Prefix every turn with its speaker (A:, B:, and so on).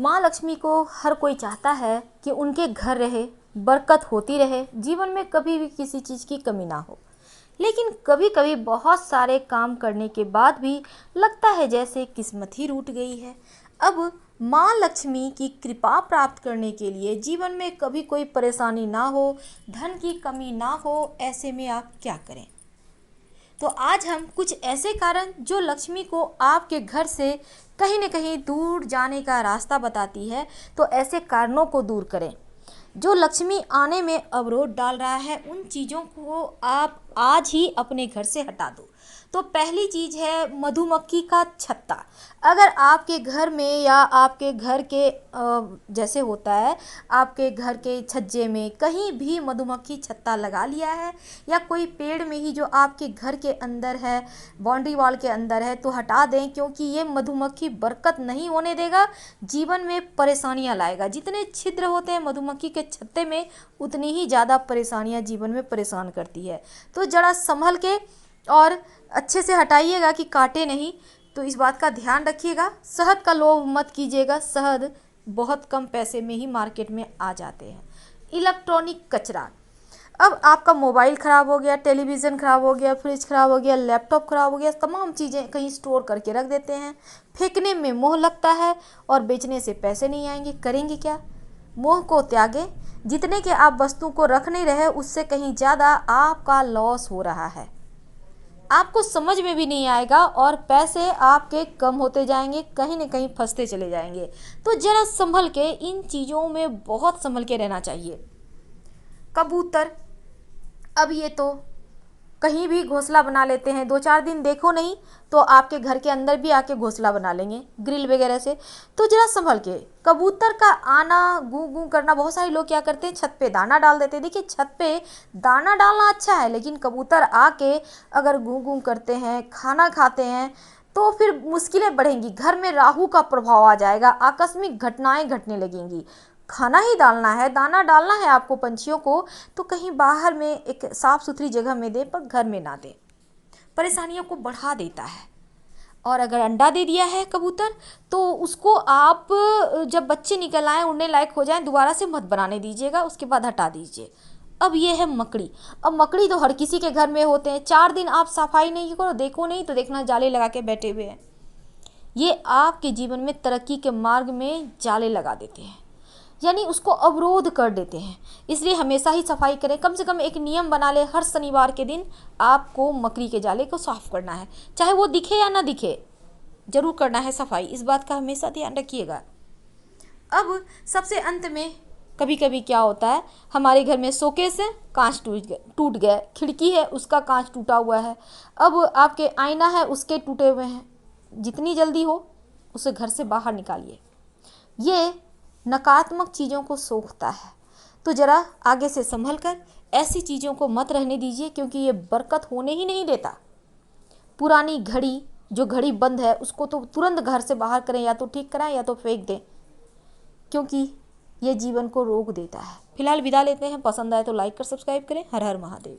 A: माँ लक्ष्मी को हर कोई चाहता है कि उनके घर रहे, बरकत होती रहे, जीवन में कभी भी किसी चीज़ की कमी ना हो। लेकिन कभी कभी बहुत सारे काम करने के बाद भी लगता है जैसे किस्मत ही रूठ गई है। अब माँ लक्ष्मी की कृपा प्राप्त करने के लिए जीवन में कभी कोई परेशानी ना हो, धन की कमी ना हो, ऐसे में आप क्या करें? तो आज हम कुछ ऐसे कारण जो लक्ष्मी को आपके घर से कहीं न कहीं दूर जाने का रास्ता बताती है, तो ऐसे कारणों को दूर करें जो लक्ष्मी आने में अवरोध डाल रहा है। उन चीज़ों को आप आज ही अपने घर से हटा दो। तो पहली चीज़ है मधुमक्खी का छत्ता। अगर आपके घर में या आपके घर के जैसे होता है, आपके घर के छज्जे में कहीं भी मधुमक्खी छत्ता लगा लिया है, या कोई पेड़ में ही जो आपके घर के अंदर है, बाउंड्री वॉल के अंदर है, तो हटा दें, क्योंकि ये मधुमक्खी बरकत नहीं होने देगा, जीवन में परेशानियां लाएगा। जितने छिद्र होते हैं मधुमक्खी के छत्ते में, उतनी ही ज़्यादा परेशानियां जीवन में परेशान करती है। तो ज़रा संभल के और अच्छे से हटाइएगा कि काटे नहीं। तो इस बात का ध्यान रखिएगा। शहद का लोभ मत कीजिएगा, शहद बहुत कम पैसे में ही मार्केट में आ जाते हैं। इलेक्ट्रॉनिक कचरा, अब आपका मोबाइल ख़राब हो गया, टेलीविज़न ख़राब हो गया, फ्रिज ख़राब हो गया, लैपटॉप ख़राब हो गया, तमाम चीज़ें कहीं स्टोर करके रख देते हैं। फेंकने में मोह लगता है और बेचने से पैसे नहीं आएंगे, करेंगे क्या? मोह को त्यागें। जितने के आप वस्तु को रख नहीं रहे, उससे कहीं ज़्यादा आपका लॉस हो रहा है। आपको समझ में भी नहीं आएगा और पैसे आपके कम होते जाएंगे, कहीं न कहीं फंसते चले जाएंगे। तो ज़रा संभल के, इन चीज़ों में बहुत संभल के रहना चाहिए। कबूतर, अब ये तो कहीं भी घोंसला बना लेते हैं, 2-4 दिन देखो नहीं तो आपके घर के अंदर भी आके घोंसला बना लेंगे ग्रिल वगैरह से। तो जरा संभल के। कबूतर का आना, गूं गूं करना, बहुत सारे लोग क्या करते हैं, छत पे दाना डाल देते हैं। देखिए, छत पे दाना डालना अच्छा है, लेकिन कबूतर आके अगर गूं गूं करते हैं, खाना खाते हैं, तो फिर मुश्किलें बढ़ेंगी। घर में राहु का प्रभाव आ जाएगा, आकस्मिक घटनाएं घटने लगेंगी। खाना ही डालना है, दाना डालना है आपको पंछियों को, तो कहीं बाहर में एक साफ़ सुथरी जगह में दे, पर घर में ना दे। परेशानियों को बढ़ा देता है। और अगर अंडा दे दिया है कबूतर, तो उसको आप जब बच्चे निकल आए, उड़ने लायक हो जाएं, दोबारा से मत बनाने दीजिएगा, उसके बाद हटा दीजिए। अब ये है मकड़ी। अब मकड़ी तो हर किसी के घर में होते हैं। 4 दिन आप सफाई नहीं करो, देखो नहीं तो देखना जाले लगा के बैठे हुए हैं। ये आपके जीवन में तरक्की के मार्ग में जाले लगा देते हैं, यानी उसको अवरोध कर देते हैं। इसलिए हमेशा ही सफाई करें। कम से कम एक नियम बना ले, हर शनिवार के दिन आपको मकड़ी के जाले को साफ़ करना है, चाहे वो दिखे या ना दिखे, जरूर करना है सफाई। इस बात का हमेशा ध्यान रखिएगा। अब सबसे अंत में, कभी कभी क्या होता है, हमारे घर में शोकेस है, कांच टूट गया, खिड़की है उसका कांच टूटा हुआ है, अब आपके आईना है उसके टूटे हुए हैं। जितनी जल्दी हो उसे घर से बाहर निकालिए। ये नकारात्मक चीज़ों को सोखता है। तो ज़रा आगे से संभल कर ऐसी चीज़ों को मत रहने दीजिए, क्योंकि ये बरकत होने ही नहीं देता। पुरानी घड़ी, जो घड़ी बंद है, उसको तो तुरंत घर से बाहर करें, या तो ठीक कराएं या तो फेंक दें, क्योंकि ये जीवन को रोक देता है। फिलहाल विदा लेते हैं। पसंद आए तो लाइक कर सब्सक्राइब करें। हर हर महादेव।